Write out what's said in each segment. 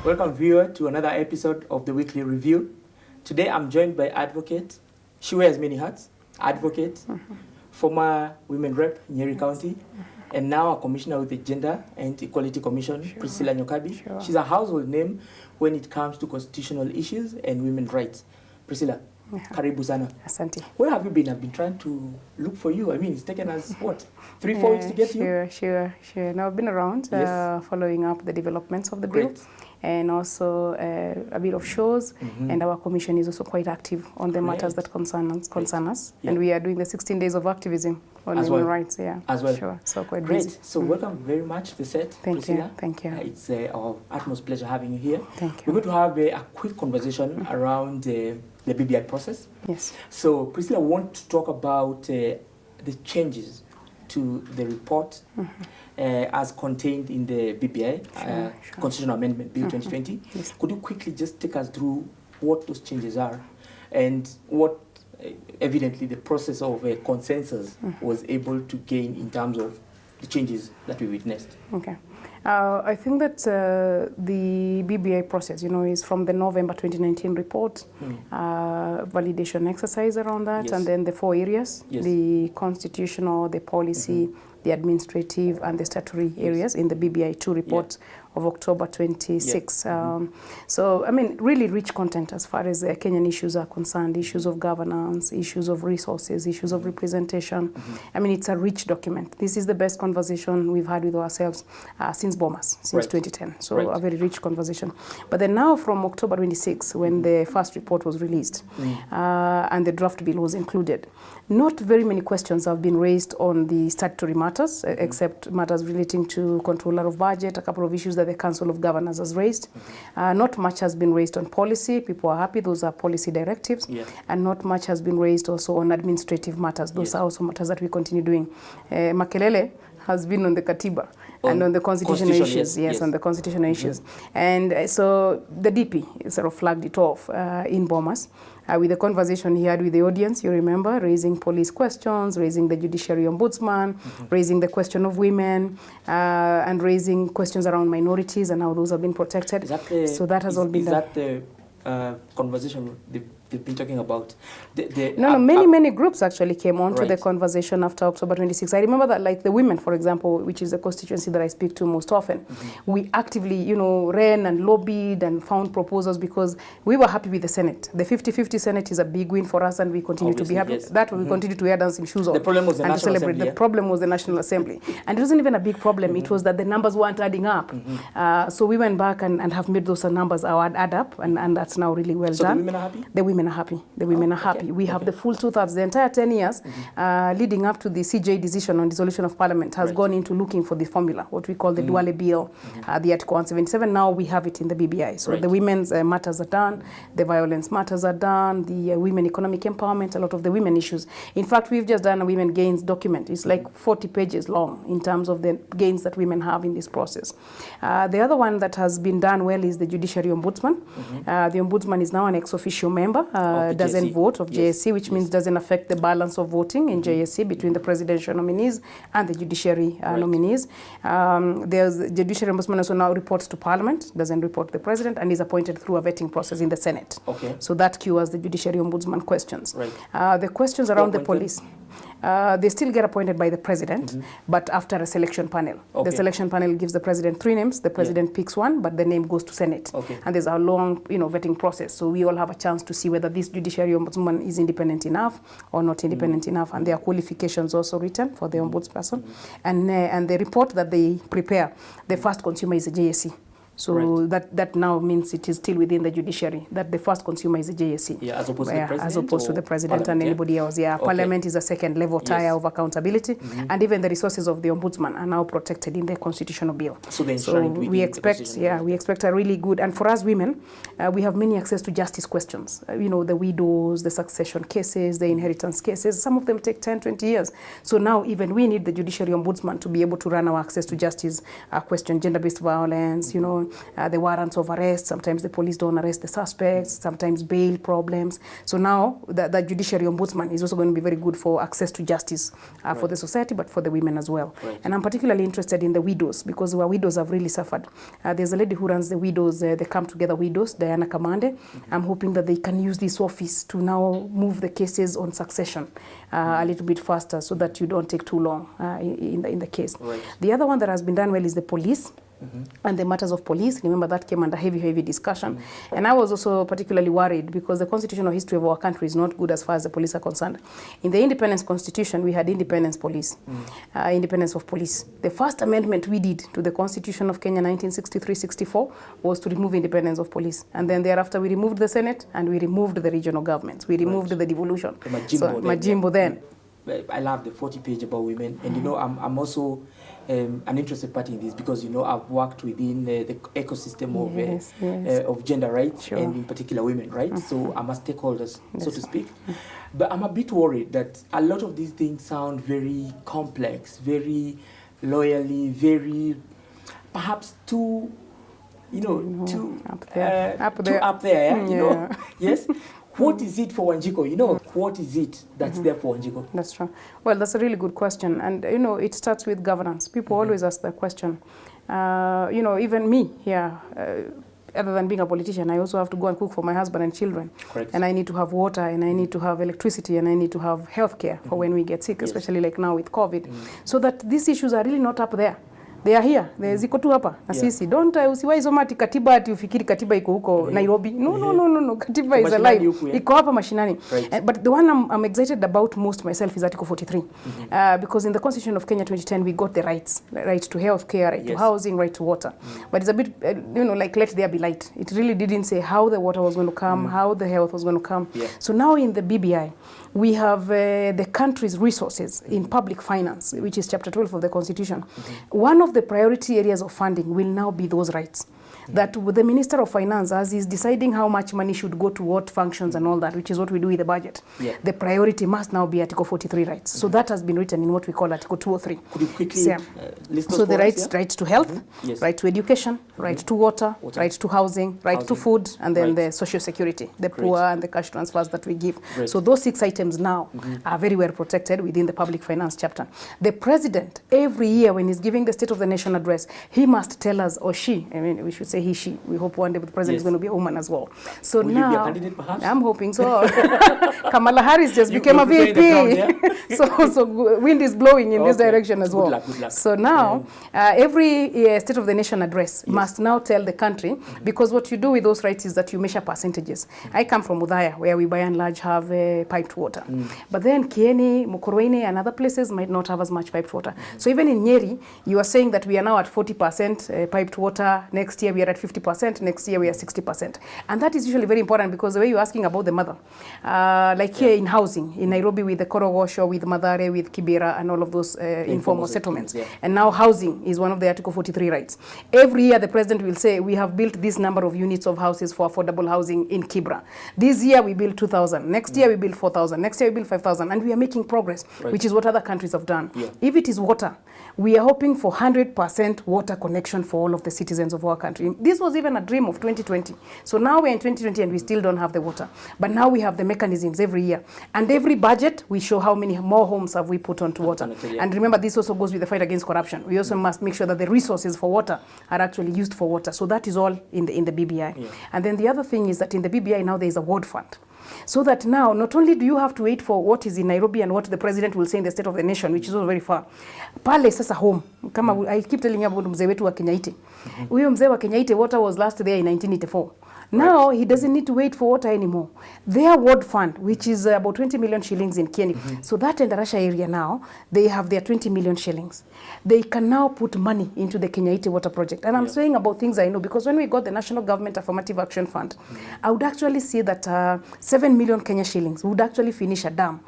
Welcome, viewer, to another episode of the Weekly Review. Today, I'm joined by advocate. She wears many hats. Advocate, former Women Rep, Njiiri County, and now a commissioner with the Gender and Equality Commission, Priscilla Nyokabi. She's a household name when it comes to constitutional issues and women's rights. Priscilla, karibu sana. Asante. Where have you been? I've been trying to look for you. I mean, it's taken us, what, 3-4 weeks to get you? Sure. Now, I've been around following up the developments of the bill. And also a bit of shows, and our commission is also quite active on the matters that concern us. And we are doing the 16 days of activism on women's rights. As well. Sure. So quite great. Busy. So welcome very much to the set, Priscilla. Thank you. It's our utmost pleasure having you here. Thank you. We're going to have a quick conversation around the BBI process. Yes. So Priscilla, I want to talk about the changes to the report as contained in the BBI Constitutional Amendment Bill 2020. Yes. Could you quickly just take us through what those changes are and what evidently the process of a consensus was able to gain in terms of the changes that we witnessed? Okay. I think that the BBI process, is from the November 2019 report, validation exercise around that, and then the 4 areas, the constitutional, the policy, the administrative, and the statutory areas in the BBI 2 report of October 26. So, I mean, really rich content as far as Kenyan issues are concerned, issues of governance, issues of resources, issues of representation. I mean, it's a rich document. This is the best conversation we've had with ourselves since Bomas, since 2010. So a very rich conversation. But then now from October 26, when the first report was released and the draft bill was included, not very many questions have been raised on the statutory matters, except matters relating to controller of budget, a couple of issues that the Council of Governors has raised. Not much has been raised on policy. People are happy. Those are policy directives. And not much has been raised also on administrative matters. Those are also matters that we continue doing. Makelele has been on the Katiba and on the constitutional issues. On the constitutional issues. And so the DP sort of flagged it off in Bomas. With the conversation he had with the audience, you remember, raising police questions, raising the judiciary ombudsman, raising the question of women, and raising questions around minorities and how those have been protected. So that has all been done. Is that the conversation they've been talking about? Many groups actually came on to the conversation after October 26. I remember that, like the women, for example, which is the constituency that I speak to most often, we actively, ran and lobbied and found proposals because we were happy with the Senate. The 50-50 Senate is a big win for us, and we continue to be happy. That we continue to wear dancing shoes on. The problem was the National Assembly. The problem was the National Assembly. And it wasn't even a big problem. It was that the numbers weren't adding up. So we went back and have made those numbers add up, and that's now really well done. So the women are happy? The women are happy. The women are happy. We have the full 2/3. The entire 10 years leading up to the CJ decision on dissolution of parliament has gone into looking for the formula, what we call the Duale Bill, the Article 177. Now we have it in the BBI. So the women's matters are done, the violence matters are done, the women economic empowerment, a lot of the women issues. In fact, we've just done a women gains document. It's like 40 pages long in terms of the gains that women have in this process. The other one that has been done well is the judiciary ombudsman. The ombudsman is now an ex-officio member. Doesn't vote of JSC, which means doesn't affect the balance of voting in JSC between the presidential nominees and the judiciary nominees. There's the judiciary ombudsman also now reports to Parliament, doesn't report to the president, and is appointed through a vetting process in the Senate. So that cures the judiciary ombudsman questions. The questions around the police. They still get appointed by the president, but after a selection panel. The selection panel gives the president 3 names. The president picks one, but the name goes to Senate. And there's a long, vetting process. So we all have a chance to see whether this judiciary ombudsman is independent enough or not independent enough. And there are qualifications also written for the ombudsperson. And the report that they prepare, the first consumer is the JSC. So that now means it is still within the judiciary, that the first consumer is the JSC. As opposed to the president? As opposed to the president and anybody else. Parliament is a second level tier of accountability, and even the resources of the ombudsman are now protected in the constitutional bill. So we expect, we expect a really good, and for us women, we have many access to justice questions. The widows, the succession cases, the inheritance cases, some of them take 10, 20 years. So now even we need the judiciary ombudsman to be able to run our access to justice question, gender-based violence, the warrants of arrest. Sometimes the police don't arrest the suspects, sometimes bail problems. So now the judiciary ombudsman is also going to be very good for access to justice for the society, but for the women as well. And I'm particularly interested in the widows, because our widows have really suffered. There's a lady who runs the widows, the Come Together Widows, Diana Kamande. I'm hoping that they can use this office to now move the cases on succession a little bit faster, so that you don't take too long in the case. The other one that has been done well is the police. And the matters of police. Remember, that came under heavy discussion. And I was also particularly worried because the constitutional history of our country is not good as far as the police are concerned. In the independence constitution, we had independence police, independence of police. The first amendment we did to the constitution of Kenya 1963-64 was to remove independence of police. And then thereafter we removed the Senate and we removed the regional governments. We removed the devolution. Majimbo then. I love the 40-page about women, and you know, I'm also an interested party in this, because you know, I've worked within the ecosystem of gender rights, and in particular women rights. So I'm a stakeholder, so to speak. But I'm a bit worried that a lot of these things sound very complex, very loyally, very perhaps too, you know, too up there, you know. Yes. What is it for Wanjiku? You know, what is it that's there for Wanjiku? That's true. Well, that's a really good question. And, you know, it starts with governance. People always ask that question. You know, even me here, other than being a politician, I also have to go and cook for my husband and children. And I need to have water, and I need to have electricity, and I need to have healthcare for when we get sick, especially like now with COVID. So that these issues are really not up there. They are here. Ziko tu hapa na sisi. Don't usiwahi soma ati katiba ati ufikiri katiba iko huko Nairobi. No. Katiba is alive. Iko hapa mashinani. But the one I'm excited about most myself is Article 43. Because in the Constitution of Kenya 2010 we got the rights. Right to health care, right to housing, right to water. But it's a bit, you know, like let there be light. It really didn't say how the water was going to come, how the health was going to come. So now in the BBI, we have the country's resources in public finance, which is Chapter 12 of the Constitution. One of the priority areas of funding will now be those rights. That the Minister of Finance, as he's deciding how much money should go to what functions and all that, which is what we do with the budget, the priority must now be Article 43 rights. So that has been written in what we call Article 203. Could you quickly list those? So the rights to health, right to education, right to water, right to housing, right to food, and then the social security, the poor and the cash transfers that we give. So those 6 items now are very well protected within the public finance chapter. The president, every year when he's giving the State of the Nation address, he must tell us, or she, I mean, we should say he, she. We hope one day the president is going to be a woman as well. So will now, you be a candidate perhaps? I'm hoping so. Kamala Harris just became a VP. So wind is blowing in this direction as well. Good luck. So now, every State of the Nation address must now tell the country, because what you do with those rights is that you measure percentages. I come from Udhaya, where we by and large have piped water. But then Kieni, Mukurweini, and other places might not have as much piped water. So even in Nyeri, you are saying that we are now at 40% piped water. Next year we are at 50%. Next year we are 60%. And that is usually very important, because the way you're asking about the mother, like here in housing, in Nairobi with the Korogosho, with Mathare, with Kibera, and all of those informal settlements. And now housing is one of the Article 43 rights. Every year the president will say, we have built this number of units of houses for affordable housing in Kibra. This year we built 2,000. Next year we built 4,000. Next year we built 5,000. And we are making progress, which is what other countries have done. If it is water, we are hoping for 100% water connection for all of the citizens of our country. This was even a dream of 2020. So now we're in 2020 and we still don't have the water. But now we have the mechanisms every year. And every budget, we show how many more homes have we put onto water. And remember, this also goes with the fight against corruption. We also must make sure that the resources for water are actually used for water. So that is all in the BBI. And then the other thing is that in the BBI now there is a ward fund. So that now, not only do you have to wait for what is in Nairobi and what the president will say in the State of the Nation, which is also very far. Pale sasa home. Kama I keep telling you about mzee wetu wa Kenyaite. Huyo mzee wa Kenyaite, water was last there in 1984. Now he doesn't need to wait for water anymore. Their ward fund, which is about 20 million shillings in Kenya. So that in the Russia area now, they have their 20 million shillings. They can now put money into the Kenyaite water project. And I'm saying about things I know, because when we got the National Government Affirmative Action Fund, I would actually see that 7 million Kenya shillings would actually finish a dam.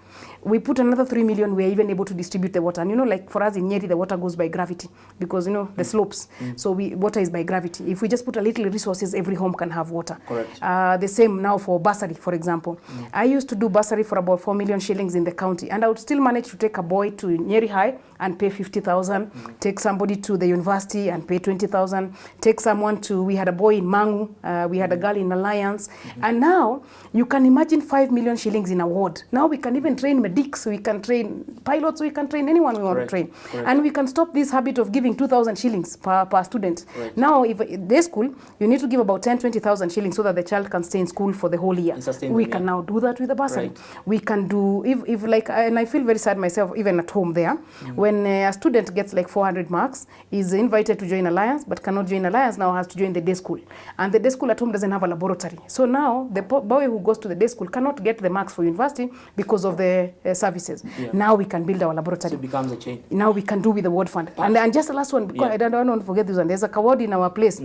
we put another 3 million, we're even able to distribute the water. And you know, like for us in Nyeri, the water goes by gravity because, you know, the slopes. So water is by gravity. If we just put a little resources, every home can have water. Correct. The same now for bursary, for example. I used to do bursary for about 4 million shillings in the county, and I would still manage to take a boy to Nyeri High and pay 50,000, take somebody to the university and pay 20,000, take someone to, we had a boy in Mangu, we had a girl in Alliance, and now you can imagine 5 million shillings in a ward. Now we can even train medics, we can train pilots, we can train anyone we want to train. And we can stop this habit of giving 2,000 shillings per student. Now, if day school, you need to give about 10, 20,000 shillings so that the child can stay in school for the whole year. We can now do that with the bursary. We can do, if like, and I feel very sad myself, even at home there, when a student gets like 400 marks, is invited to join Alliance, but cannot join Alliance, now has to join the day school. And the day school at home doesn't have a laboratory. So now the boy who goes to the day school cannot get the marks for university because of the services. Now we can build our laboratory. So it becomes a chain. Now we can do with the ward fund. And just the last one, because I don't want to forget this one. There's a ward in our place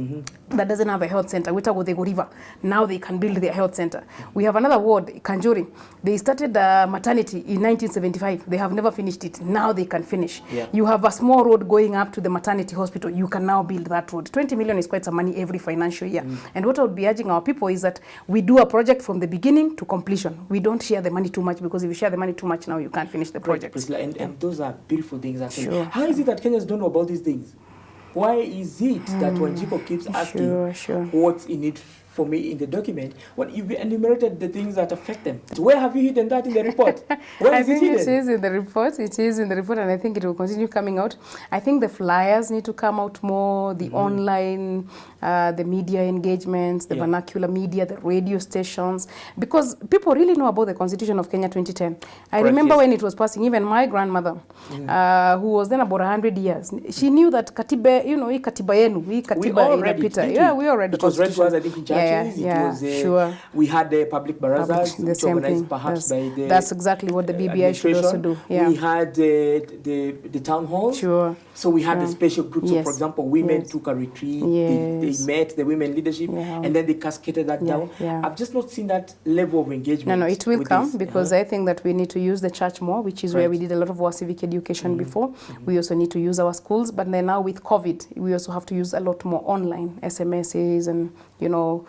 that doesn't have a health center. We talk about the River. Now they can build their health center. We have another ward, Kanjuri. They started maternity in 1975. They have never finished it. Now they can finish. You have a small road going up to the maternity hospital. You can now build that road. 20 million is quite some money every financial year. And what I would be urging our people is that we do a project from the beginning to completion. We don't share the money too much, because if you share the money too much now, you can't finish the project. Priscilla, and those are beautiful things actually. How is it that Kenyans don't know about these things? Why is it that Wanjiku keeps asking what's in it for me in the document when you've enumerated the things that affect them? So where have you hidden that in the report? Where is it hidden? It is in the report. It is in the report, and I think it will continue coming out. I think the flyers need to come out more, the online, the media engagements, the vernacular media, the radio stations, because people really know about the Constitution of Kenya 2010. I remember when it was passing, even my grandmother, who was then about 100 years, she knew that Katiba, you know, Katiba yenu, Katiba inapita. Yeah, we already. It was read to us, I think, in churches. It was, we had the public barazas, which organized perhaps by the... That's exactly what the BBI should also do. We had the town halls. So we had the special groups. So, for example, women took a retreat. They met the women leadership, and then they cascaded that down. I've just not seen that level of engagement. No, it will come, because I think that we need to use the church more, which is where we did a lot of our civic education before. We also need to use our schools, but then now with COVID, we also have to use a lot more online SMSs and, you know,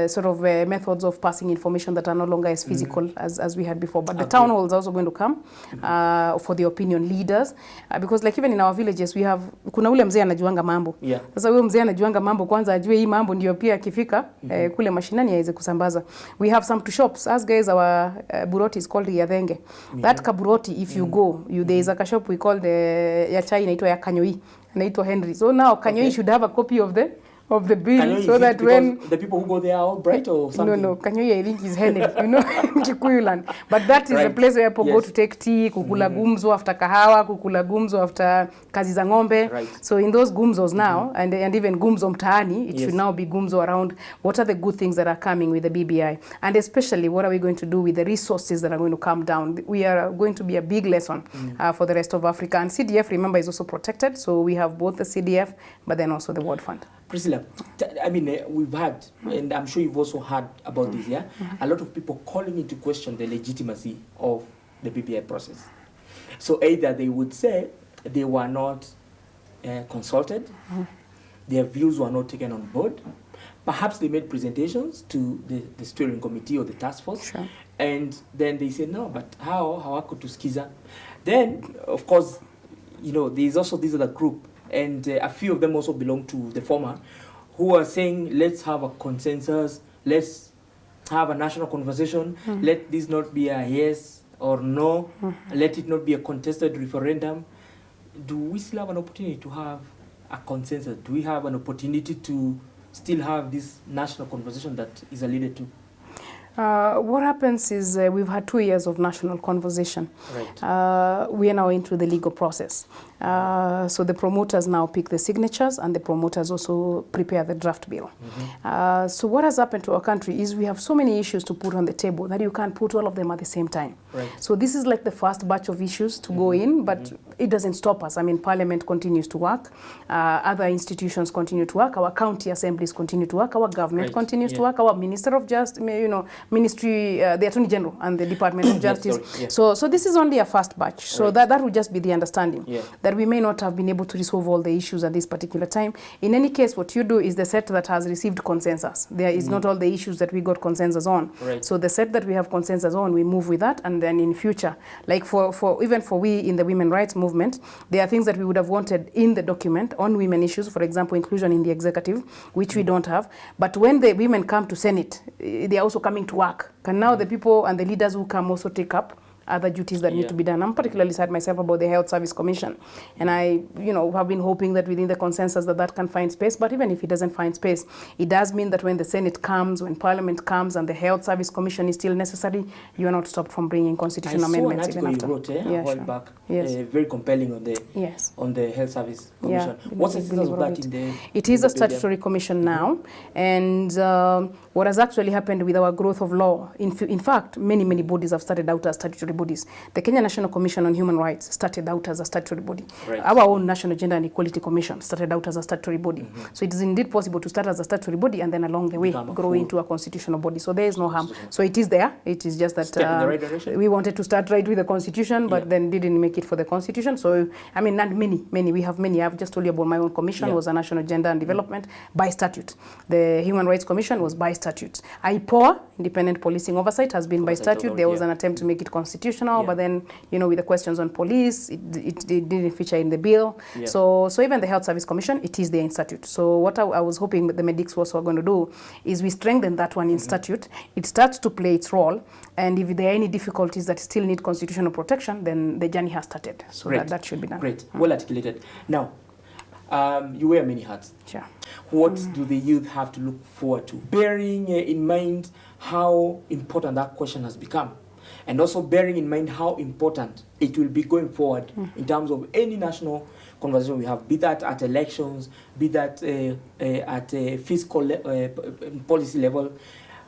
sort of methods of passing information that are no longer as physical as we had before. But the town halls are also going to come for the opinion leaders, because like even in our villages we have, kuna ule mzee anajuanga mambo. Sasa huyo mzee anajuanga mambo, kwanza ajue hii mambo ndio pia akifika kule mashinani aweze kusambaza. We have some two shops. As guys, our buroti is called Yadhenge. That kaburoti, if you go, there is a shop we call ya chai inaitwa ya Kanyoi, inaitwa Henry. So now Kanyoi should have a copy of the bill, Kanyoi, so that when the people who go there are all bright or something. No, Kanyoi I think is Henry, you know, Kikuyu land. But that is a place where people go to take tea, kukula gumzo after kahawa, kukula gumzo after kazi za ng'ombe. So in those gumzos now, and even gumzo mtaani, it should now be gumzo around what are the good things that are coming with the BBI, and especially what are we going to do with the resources that are going to come down. We are going to be a big lesson for the rest of Africa. And CDF, remember, is also protected. So we have both the CDF, but then also the World Fund. Priscilla, I mean, we've had, and I'm sure you've also heard about this, a lot of people calling into question the legitimacy of the BBI process. So either they would say they were not consulted, their views were not taken on board, perhaps they made presentations to the steering committee or the task force, and then they say, no, but how could to skiza? Then, of course, you know, there's also this other group, and a few of them also belong to the former, who are saying, let's have a consensus, let's have a national conversation, let this not be a yes or no, let it not be a contested referendum. Do we still have an opportunity to have a consensus? Do we have an opportunity to still have this national conversation that is alluded to? What happens is we've had 2 years of national conversation. We are now into the legal process. So the promoters now pick the signatures, and the promoters also prepare the draft bill. So what has happened to our country is we have so many issues to put on the table that you can't put all of them at the same time. So this is like the first batch of issues to go in, but it doesn't stop us. I mean, Parliament continues to work, other institutions continue to work, our county assemblies continue to work, our government continues to work, our Minister of Justice, you know, Ministry, the Attorney General and the Department of Justice. Yes. So this is only a first batch. So Right. that would just be the understanding that we may not have been able to resolve all the issues at this particular time. In any case, what you do is the set that has received consensus. There is not all the issues that we got consensus on. Right. So the set that we have consensus on, we move with that, and then in future, like even for we in the women rights movement, there are things that we would have wanted in the document on women issues, for example, inclusion in the executive, which we don't have. But when the women come to Senate, they are also coming to work. Can now the people and the leaders who come also take up other duties that need to be done. I'm particularly sad myself about the Health Service Commission, and I, have been hoping that within the consensus that can find space. But even if it doesn't find space, it does mean that when the Senate comes, when Parliament comes, and the Health Service Commission is still necessary, you are not stopped from bringing constitutional amendments even after. I saw an article you wrote a while back, very compelling on the Health Service Commission. What's the status of that in the? It is a statutory commission now, and what has actually happened with our growth of law, in fact, many bodies have started out as statutory bodies. The Kenya National Commission on Human Rights started out as a statutory body. Right. Our own National Gender and Equality Commission started out as a statutory body. So it is indeed possible to start as a statutory body and then along the way grow into a constitutional body. So there is no harm. So it is there. It is just that we wanted to start right with the constitution, but then didn't make it for the constitution. So, I mean, not many. We have many. I've just told you about my own commission was a National Gender and Development by statute. The Human Rights Commission was by statute. IPOA, Independent Policing Oversight, has been by statute. There was an attempt to make it constitutional, but then, with the questions on police, it didn't feature in the bill. So even the Health Service Commission, it is there in statute. So what I was hoping that the medics was going to do is we strengthen that one in statute. It starts to play its role, and if there are any difficulties that still need constitutional protection, then the journey has started. So that should be done. Great, well articulated. Now, you wear many hats. Sure. What do the youth have to look forward to? Bearing in mind how important that question has become, and also bearing in mind how important it will be going forward in terms of any national conversation we have, be that at elections, be that at a fiscal policy level.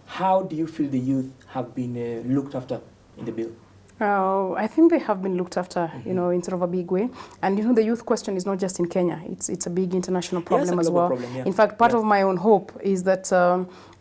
How do you feel the youth have been looked after in the bill? I think they have been looked after, in sort of a big way. And, the youth question is not just in Kenya. It's a big international problem as well. In fact, part of my own hope is that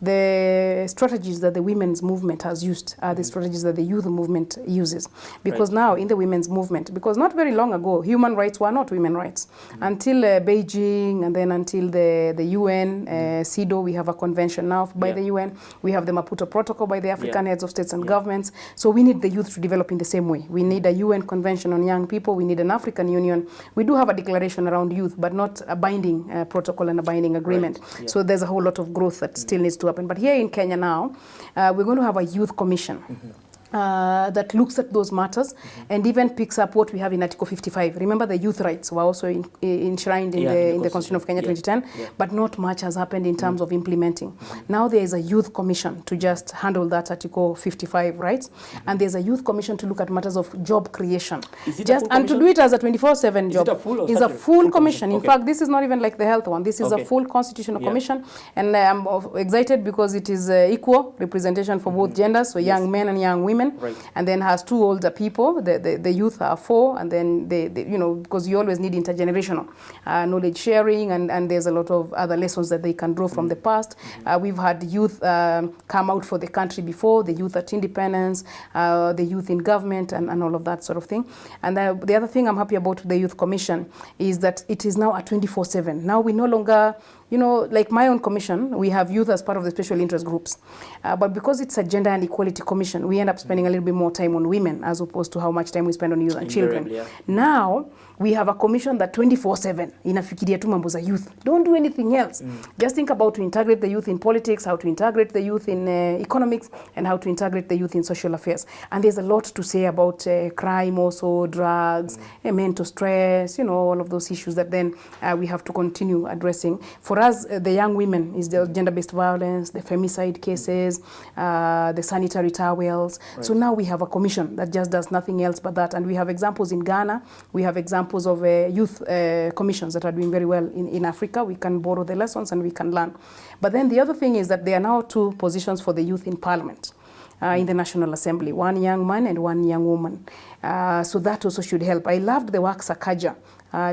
the strategies that the women's movement has used are the strategies that the youth movement uses. Because now in the women's movement, because not very long ago, human rights were not women rights. Until Beijing, and then until the UN, CEDAW, we have a convention now by the UN. We have the Maputo Protocol by the African heads of states and governments. So we need the youth to develop in the same way. We need a UN convention on young people. We need an African Union. We do have a declaration around youth, but not a binding protocol and a binding agreement. So there's a whole lot of growth that still needs to happen. But here in Kenya now, we're going to have a youth commission. That looks at those matters and even picks up what we have in Article 55. Remember, the youth rights were also enshrined in the Constitution of Kenya 2010, but not much has happened in terms of implementing. Now there is a youth commission to just handle that Article 55 rights, and there's a youth commission to look at matters of job creation. And to do it as a 24/7 job. Is a full commission. In fact, this is not even like the health one. This is a full constitutional commission, and I'm excited because it is equal representation for both genders, so young men and young women. And then has two older people. The youth are 4, and then because you always need intergenerational knowledge sharing, and there's a lot of other lessons that they can draw from the past. We've had youth come out for the country before, the youth at independence, the youth in government, and all of that sort of thing. And the other thing I'm happy about the Youth Commission is that it is now a 24/7. Now we no longer, like my own commission, we have youth as part of the special interest groups. But because it's a gender and equality commission, we end up spending a little bit more time on women as opposed to how much time we spend on youth and children. Now, we have a commission that 24/7 inafikiria tu mambo za youth. Don't do anything else. Just think about to integrate the youth in politics, how to integrate the youth in economics, and how to integrate the youth in social affairs. And there's a lot to say about crime also, drugs, mental stress, all of those issues that then we have to continue addressing. For us, the young women is the gender-based violence, the femicide cases, the sanitary towels. So now we have a commission that just does nothing else but that. And we have examples in Ghana. We have examples of youth commissions that are doing very well in Africa. We can borrow the lessons and we can learn. But then the other thing is that there are now 2 positions for the youth in Parliament. In the National Assembly, 1 young man and 1 young woman. So that also should help. I loved the work Sakaja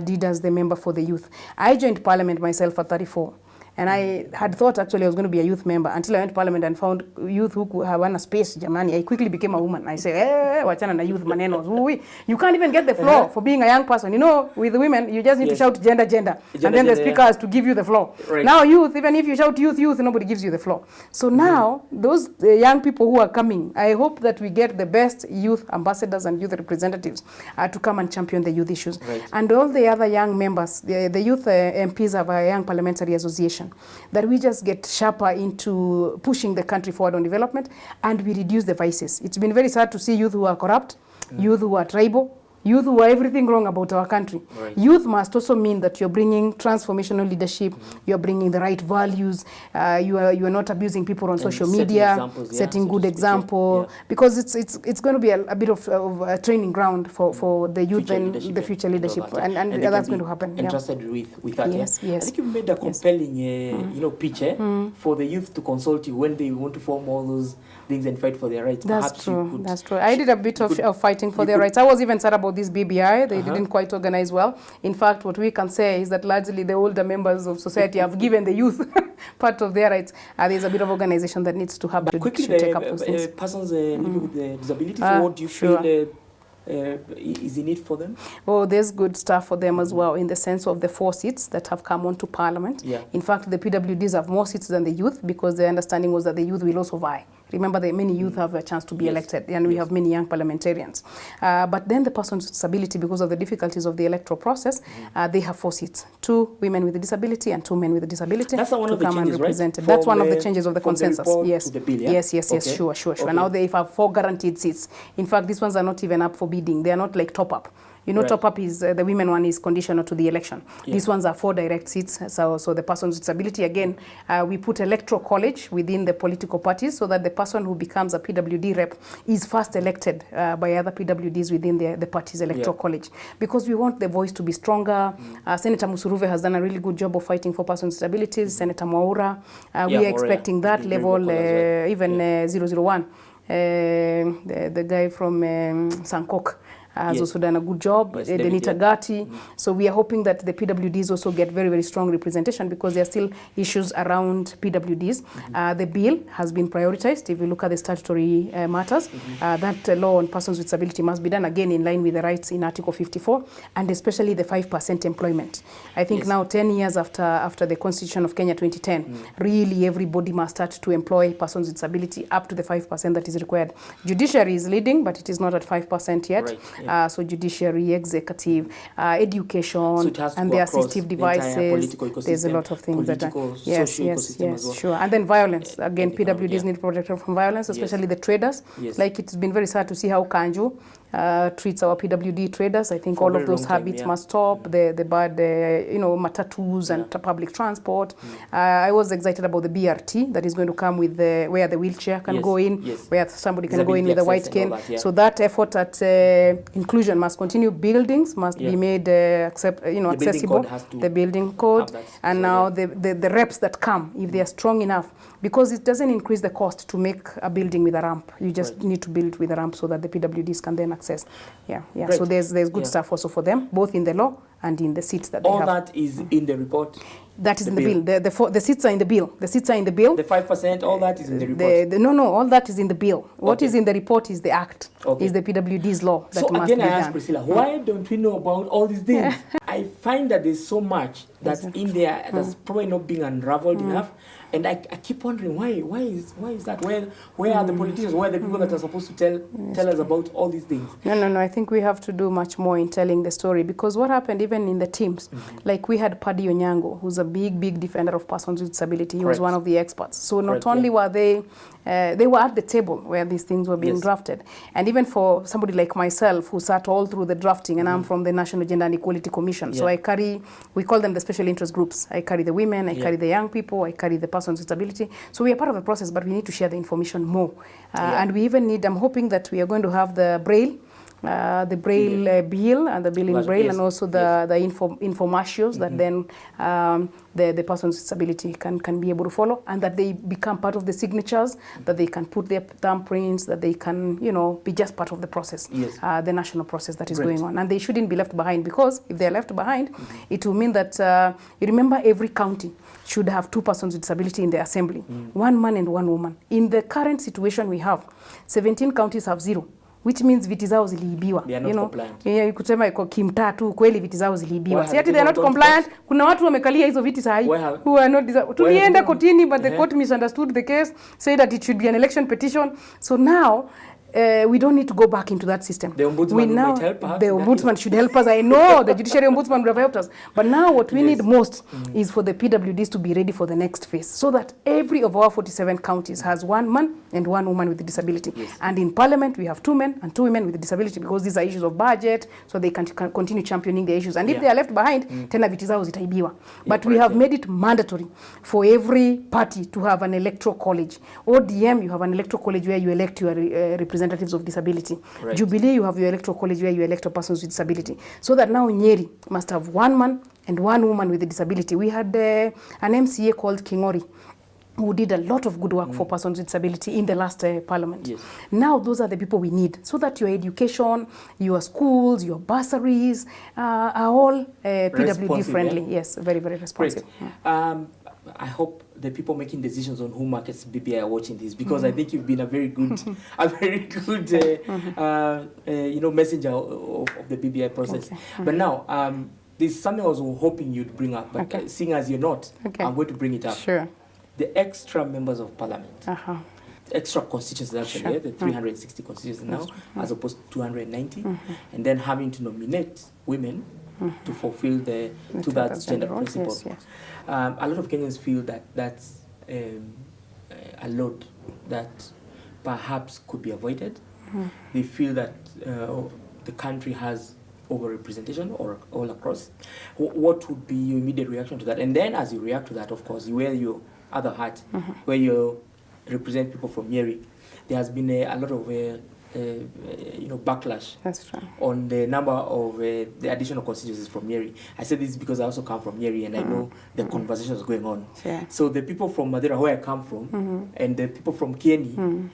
did as the member for the youth. I joined Parliament myself at 34. And I had thought actually I was going to be a youth member until I went to Parliament and found youth who have a space, jamani. I quickly became a woman. I said, wachana na youth maneno. You can't even get the floor for being a young person. You know, with the women, you just need to shout gender, and then the speaker has to give you the floor. Right. Now youth, even if you shout youth, nobody gives you the floor. So now, those young people who are coming, I hope that we get the best youth ambassadors and youth representatives to come and champion the youth issues. Right. And all the other young members, the youth MPs have a young parliamentary association, that we just get sharper into pushing the country forward on development, and we reduce the vices. It's been very sad to see youth who are corrupt, youth who are tribal, youth who are everything wrong about our country. Right. Youth must also mean that you're bringing transformational leadership, you're bringing the right values, you are not abusing people on social media, setting good example, because it's going to be a bit of a training ground for the youth and the future leadership, and that's going to happen. Entrusted with that. Yes. I think you made a compelling pitch for the youth to consult you when they want to form all those things and fight for their rights. That's true. That's true. I did a bit of fighting for their rights. I was even sad about this BBI. They didn't quite organize well. In fact, what we can say is that largely the older members of society have given the youth part of their rights. There's a bit of organization that needs to happen. Quickly, persons living with disabilities, what do you feel is in it for them? Oh, there's good stuff for them as well, in the sense of the 4 seats that have come onto Parliament. Yeah. In fact, the PWDs have more seats than the youth, because the understanding was that the youth will also vie. Remember that many youth have a chance to be elected, and we have many young parliamentarians. But then the persons with disability, because of the difficulties of the electoral process, they have 4 seats. 2 women with a disability and 2 men with a disability. That's one of the changes, right? That's one of the changes of the consensus. Yes. The bill, yes, sure. Okay. Now they have 4 guaranteed seats. In fact, these ones are not even up for bidding. They are not like top up. You know, top up is the women one is conditional to the election. Yeah. These ones are 4 direct seats. So the persons with disability, again, we put electoral college within the political parties, so that the person who becomes a PWD rep is first elected by other PWDs within the party's electoral college, because we want the voice to be stronger. Senator Musuruve has done a really good job of fighting for persons with disabilities. Senator Mwaura, we are expecting that level, even 001, the guy from Sankok has also done a good job, Denita Gatti. So we are hoping that the PWDs also get very, very strong representation, because there are still issues around PWDs. The bill has been prioritized. If you look at the statutory matters, that law on persons with disability must be done, again, in line with the rights in Article 54, and especially the 5% employment. I think now, 10 years after the Constitution of Kenya 2010, really everybody must start to employ persons with disability up to the 5% that is required. Judiciary is leading, but it is not at 5% yet. Right. So judiciary, executive, education, and the assistive devices. There's a lot of things that are, yes, sure. And then violence. Again, PWDs need protection from violence, especially the traders. Like, it's been very sad to see how Kanju treats our PWD traders. I think all of those habits must stop. The bad, matatus and public transport. I was excited about the BRT that is going to come with where the wheelchair can go in, where somebody can go in with a white cane. So that effort at inclusion must continue. Buildings must be made accessible. The building code, and now the reps that come, if they are strong enough, because it doesn't increase the cost to make a building with a ramp. You just need to build with a ramp so that the PWDs can then access. Great. So there's good stuff also for them, both in the law and in the seats that they have. All that is in the report? That is in the bill. The seats are in the bill. The seats are in the bill. The 5%, all that is in the report? No, all that is in the bill. What is in the report is the act, is the PWD's law that must be done. So again, I ask Priscilla, why don't we know about all these things? I find that there's so much that's in there that's probably not being unraveled enough. And I keep wondering, why is that? Where are the politicians? Where are the people that are supposed to tell us about all these things? No. I think we have to do much more in telling the story, because what happened even in the teams, like we had Paddy Onyango, who's a big defender of persons with disability. He was one of the experts. So not only were they were at the table where these things were being drafted. And even for somebody like myself, who sat all through the drafting, and I'm from the National Gender and Equality Commission. So we call them the special interest groups. I carry the women, I carry the young people, I carry the persons with disability. So we are part of the process, but we need to share the information more. And we even need, I'm hoping that we are going to have the Braille the Braille bill and the bill in Braille, and also the infomercials that then the persons with disability can be able to follow, and that they become part of the signatures, that they can put their thumbprints, that they can, be just part of the process, the national process that is going on. And they shouldn't be left behind, because if they're left behind, it will mean that, you remember, every county should have 2 persons with disability in the assembly, 1 man and 1 woman. In the current situation we have, 17 counties have 0. Which means viti zao ziliibiwa. They are not compliant. Kusema iko kimtaa tu kweli viti zao ziliibiwa. Si ati they are not compliant. Kuna watu wamekalia hizo viti sahi who are not tulienda kotini, but the court misunderstood the case, said that it should be an election petition. So now we don't need to go back into that system. The ombudsman might help us. The ombudsman should help us. I know the judiciary ombudsman would have helped us. But now what we need most is for the PWDs to be ready for the next phase, so that every of our 47 counties has 1 man and 1 woman with a disability. And in parliament, we have 2 men and 2 women with a disability, because these are issues of budget, so they can continue championing the issues. And if they are left behind, tena viti zao zitaibiwa. But we have made it mandatory for every party to have an electoral college. ODM, you have an electoral college where you elect your representatives of disability. Jubilee, you have your electoral college where you elect persons with disability. So that now Nyeri must have 1 man and 1 woman with a disability. We had an MCA called Kingori, who did a lot of good work for persons with disability in the last parliament. Now those are the people we need, so that your education, your schools, your bursaries are all PWD friendly. Yes, very, very responsive. I hope the people making decisions on who markets BBI are watching this, because I think you've been a very good, messenger of the BBI process. But now, there's something I was hoping you'd bring up, but seeing as you're not, I'm going to bring it up. Sure. The extra members of parliament, extra constituencies actually, the 360 constituencies now, as opposed to 290, and then having to nominate women to fulfill the two-thirds gender principle. A lot of Kenyans feel that that's a load that perhaps could be avoided. They feel that the country has overrepresentation or all across. What would be your immediate reaction to that? And then as you react to that, of course, you wear your other hat, where you represent people from Nyeri. There has been a lot of backlash on the number of the additional constituencies from Nyeri. I say this because I also come from Nyeri, and I know the conversations going on. So the people from Madeira, where I come from, and the people from Kieni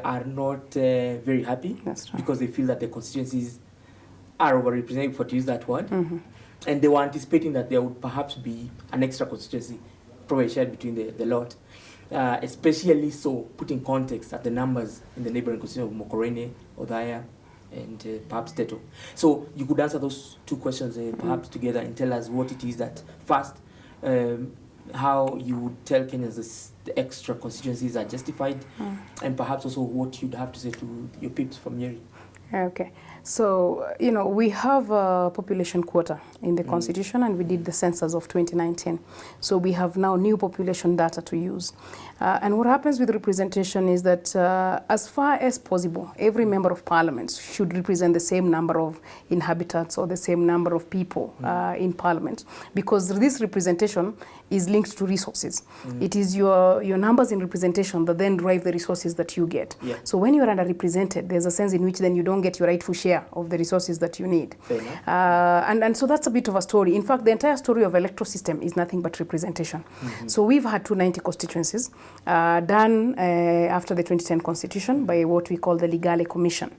are not very happy, because they feel that the constituencies are overrepresented, for to use that word, and they were anticipating that there would perhaps be an extra constituency probably shared between the lot. Especially so, put in context at the numbers in the neighboring constituencies of Mokorene, Odhaya, and perhaps Teto. So you could answer those 2 questions perhaps together, and tell us what it is that, first, how you would tell Kenyans the extra constituencies are justified, and perhaps also what you'd have to say to your peeps from Nyeri. Okay. So, we have a population quota in the Constitution, and we did the census of 2019. So we have now new population data to use. And what happens with representation is that as far as possible, every member of parliament should represent the same number of inhabitants or the same number of people in parliament, because this representation is linked to resources. It is your numbers in representation that then drive the resources that you get. So when you are underrepresented, there's a sense in which then you don't get your rightful share of the resources that you need. And so that's a bit of a story. In fact, the entire story of electoral system is nothing but representation. So we've had 290 constituencies done after the 2010 constitution by what we call the Legale Commission.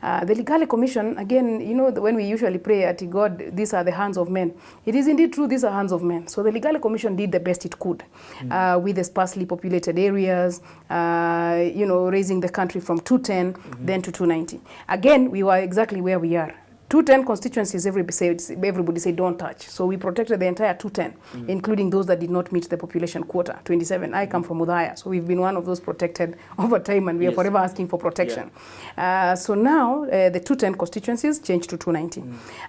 The Legale Commission, again, when we usually pray at God, these are the hands of men. It is indeed true, these are hands of men. So the Legale Commission did the best it could with the sparsely populated areas, raising the country from 210 then to 290. Again, we were exactly where we are. 210 constituencies, everybody said don't touch. So we protected the entire 210, including those that did not meet the population quota, 27. I come from Odhaya, so we've been one of those protected over time, and we are forever asking for protection. So now the 210 constituencies changed to 290.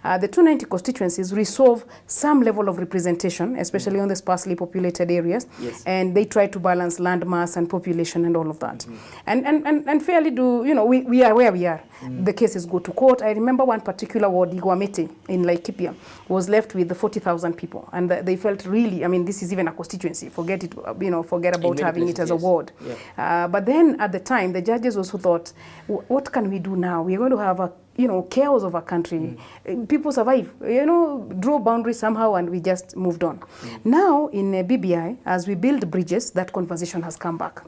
The 290 constituencies resolve some level of representation, especially on the sparsely populated areas, and they try to balance land mass and population and all of that. And fairly do, we are where we are. The cases go to court. I remember one particular ward, Iguamete in Laikipia, was left with 40,000 people, and they felt really, this is even a constituency, forget it, forget about having it as a ward. But then at the time, the judges also thought, what can we do now? We're going to have a chaos of our country. People survive, draw boundaries somehow, and we just moved on. Now in BBI, as we build bridges, that conversation has come back.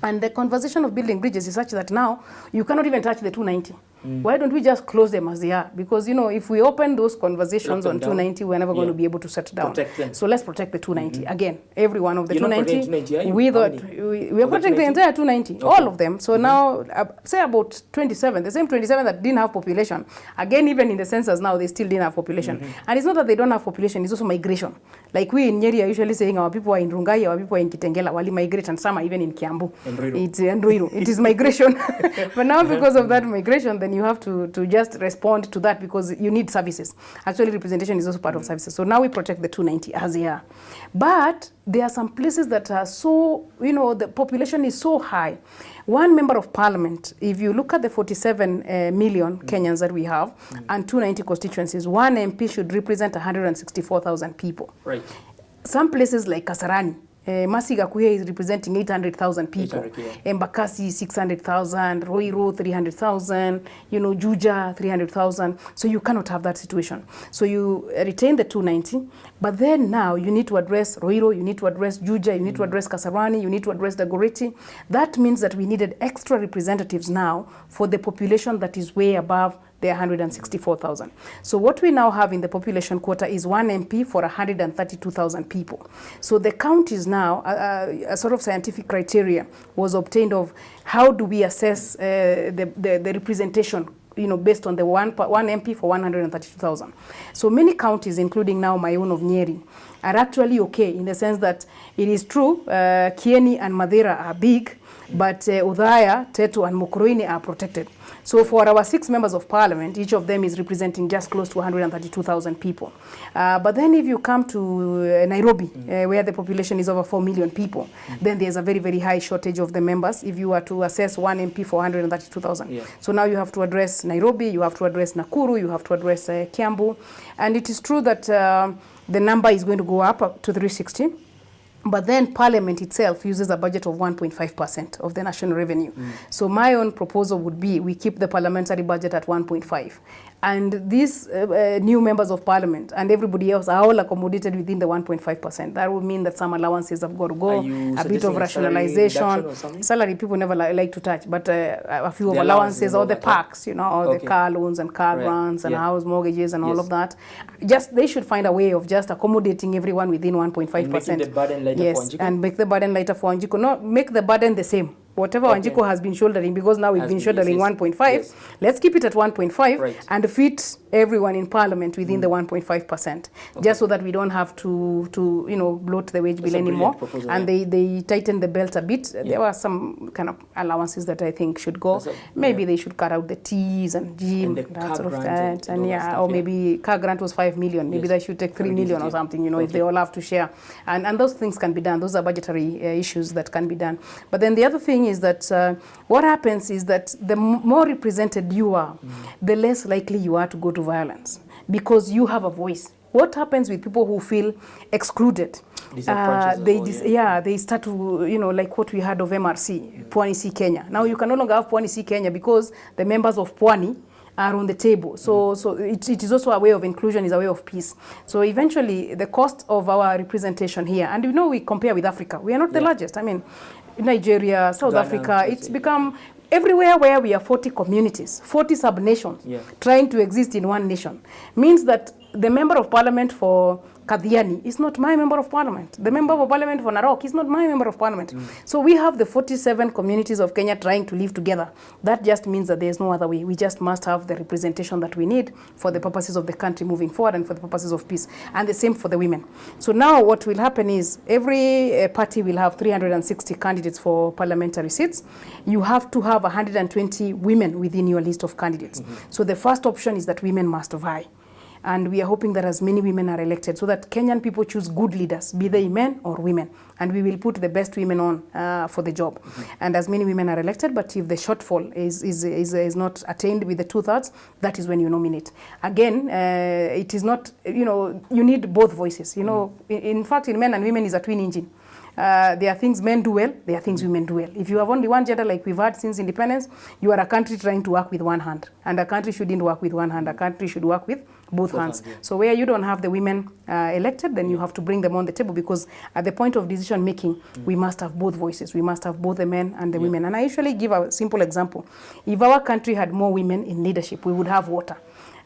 And the conversation of building bridges is such that now you cannot even touch the 290. Why don't we just close them as they are? Because, if we open those conversations on 290, we're never going to be able to set down. So let's protect the 290. Again, every one of the 290, we are protecting the entire 290, all of them. So now, say about 27, the same 27 that didn't have population. Again, even in the census now, they still didn't have population. And it's not that they don't have population, it's also migration. Like we in Nyeri are usually saying our people are in Rungai, our people are in Kitengela, wali migrate, and some are even in Kiambu. It's Nruiru. It is migration. But now because of that migration, then you have to just respond to that, because you need services. Actually, representation is also part of services. So now we protect the 290 as they are. But there are some places that are so, the population is so high. One member of parliament, if you look at the 47 million Kenyans that we have, and 290 constituencies, one MP should represent 164,000 people. Right. Some places like Kasarani, Masiga Kuya is representing 800,000 people. Embakasi 600,000, Roiro 300,000, Juja 300,000. So you cannot have that situation. So you retain the 290, but then now you need to address Roiro, you need to address Juja, you need to address Kasarani, you need to address Dagoretti. That means that we needed extra representatives now for the population that is way above the 164,000. So what we now have in the population quota is one MP for 132,000 people. So the counties now, a sort of scientific criteria was obtained of how do we assess the representation, based on the one MP for 132,000. So many counties, including now my own of Nyeri, are actually okay in the sense that it is true Kieni and Madeira are big, but Udhaya, Tetu and Mukurweini are protected. So for our 6 members of parliament, each of them is representing just close to 132,000 people. But then if you come to Nairobi, where the population is over 4 million people, then there's a very, very high shortage of the members if you are to assess one MP for 132,000. Yeah. So now you have to address Nairobi, you have to address Nakuru, you have to address Kiambu. And it is true that the number is going to go up to 360. But then Parliament itself uses a budget of 1.5% of the national revenue. So my own proposal would be we keep the parliamentary budget at 1.5. And these new members of Parliament and everybody else are all accommodated within the 1.5%. That would mean that some allowances have got to go, a bit of rationalization. Salary people never like to touch, but a few of allowances or the parks, or the car loans and car grants and house mortgages and all of that. Just they should find a way of just accommodating everyone within 1.5%. Yes, and make the burden lighter for Wanjiku. No, make the burden the same. Whatever Wanjiku has been shouldering, because now we've been shouldering 1.5, let's keep it at 1.5 and fit everyone in Parliament within the 1.5%, just so that we don't have to bloat the wage bill anymore. And they tighten the belt a bit. There were some kind of allowances that I think should go. Maybe they should cut out the teas and gym, and that sort of that. And or maybe car grant was 5 million. Maybe they should take 3 million or something, if they all have to share. And those things can be done. Those are budgetary issues that can be done. But then the other thing is that what happens is that the more represented you are, the less likely you are to go to violence, because you have a voice. What happens with people who feel excluded? They start to, like what we had of MRC, Pwani C Kenya. Now you can no longer have Pwani C Kenya because the members of Pwani are on the table. So it is also a way of inclusion, is a way of peace. So eventually the cost of our representation here, and we compare with Africa, we are not the largest. I mean, Nigeria, South Africa, it's become everywhere where we are 40 communities, 40 sub-nations trying to exist in one nation, means that the member of parliament for Kadhiani is not my member of parliament. The member of parliament for Narok is not my member of parliament. So we have the 47 communities of Kenya trying to live together. That just means that there's no other way. We just must have the representation that we need for the purposes of the country moving forward and for the purposes of peace. And the same for the women. So now what will happen is every party will have 360 candidates for parliamentary seats. You have to have 120 women within your list of candidates. So the first option is that women must vie. And we are hoping that as many women are elected so that Kenyan people choose good leaders, be they men or women. And we will put the best women on for the job. And as many women are elected, but if the shortfall is not attained with the 2/3, that is when you nominate. Again, it is not, you need both voices. In fact, in men and women is a twin engine. There are things men do well, there are things women do well. If you have only one gender like we've had since independence, you are a country trying to work with one hand. And a country shouldn't work with one hand, a country should work with both hands. Yeah. So where you don't have the women elected, then you have to bring them on the table, because at the point of decision making, we must have both voices. We must have both the men and the women. And I usually give a simple example. If our country had more women in leadership, we would have water.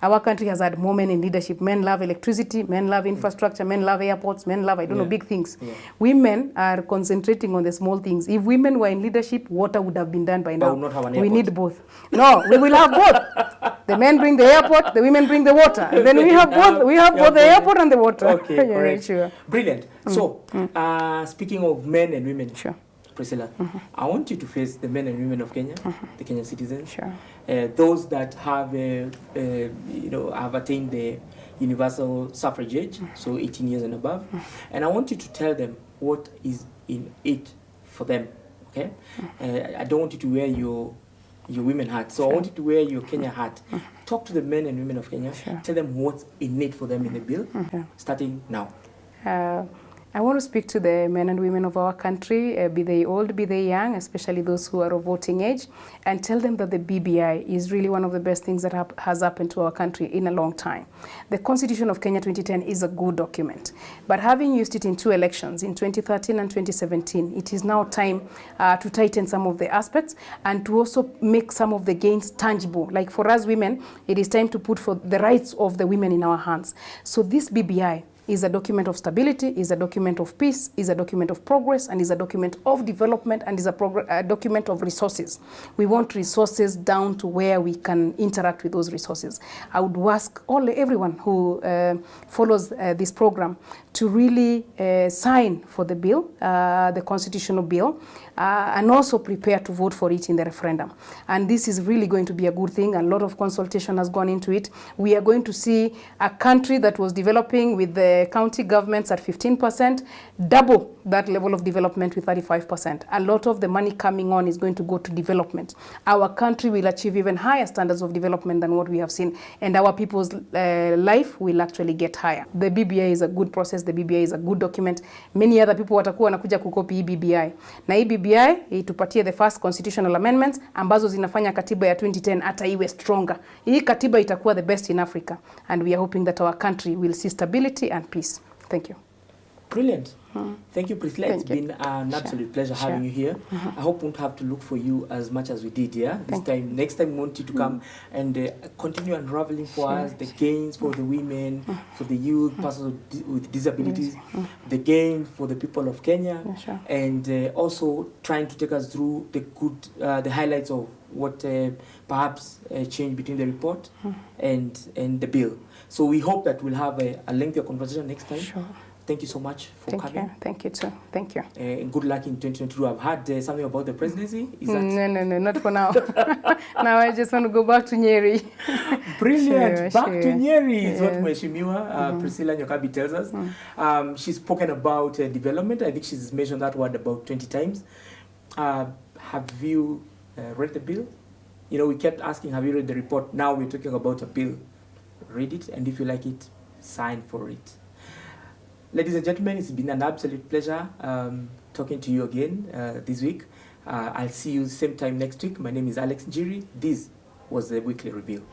Our country has had more men in leadership. Men love electricity, men love infrastructure, men love airports, men love, big things. Yeah. Women are concentrating on the small things. If women were in leadership, water would have been done by now. Not have an airport. We need both. No, we will have both. The men bring the airport, the women bring the water. And then we have both. We have both the airport and the water. Okay, correct. Sure. Brilliant. So, speaking of men and women, sure. Priscilla, I want you to face the men and women of Kenya, the Kenyan citizens, sure. Those that have, have attained the universal suffrage age, so 18 years and above, and I want you to tell them what is in it for them. Okay, I don't want you to wear your women hat, so sure. I want you to wear your Kenya hat. Talk to the men and women of Kenya. Sure. Tell them what's in it for them in the bill, starting now. I want to speak to the men and women of our country, be they old, be they young, especially those who are of voting age, and tell them that the BBI is really one of the best things that has happened to our country in a long time. The Constitution of Kenya 2010 is a good document, but having used it in 2 elections, in 2013 and 2017, it is now time to tighten some of the aspects and to also make some of the gains tangible. Like for us women, it is time to put for the rights of the women in our hands. So this BBI is a document of stability, is a document of peace, is a document of progress, and is a document of development, and is a document of resources. We want resources down to where we can interact with those resources. I would ask everyone who follows this program to really sign for the bill, the constitutional bill, and also prepare to vote for it in the referendum. And this is really going to be a good thing. A lot of consultation has gone into it. We are going to see a country that was developing with the county governments at 15%, double that level of development with 35%. A lot of the money coming on is going to go to development. Our country will achieve even higher standards of development than what we have seen, and our people's life will actually get higher. The BBI is a good process. The BBI is a good document. Many other people watakuwa wanakuja kukopi hii BBI. Na hii BBI itupatie the first constitutional amendments ambazo zinafanya katiba ya 2010 hata iwe stronger. Hii katiba itakuwa the best in Africa, and we are hoping that our country will see stability and peace. Thank you. Brilliant. Thank you, Priscilla. It's been an absolute pleasure having you here. I hope we won't have to look for you as much as we did, Next time we want you to come and continue unraveling for us the gains for the women, for the youth, persons with disabilities, the gain for the people of Kenya, and also trying to take us through the highlights of what perhaps changed between the report and the bill. So we hope that we'll have a lengthier conversation next time. Sure. Thank you so much for coming. Thank you too. Thank you. And good luck in 2022. I've heard something about the presidency. Is that... No, not for now. Now I just want to go back to Njiiri. Brilliant. Back to Njiiri is what Mheshimiwa Priscilla Nyokabi tells us. She's spoken about development. I think she's mentioned that word about 20 times. Have you read the bill? We kept asking, have you read the report? Now we're talking about a bill. Read it, and if you like it, sign for it. Ladies and gentlemen, it's been an absolute pleasure talking to you again this week. I'll see you same time next week. My name is Alex Njiiri. This was the Weekly Review.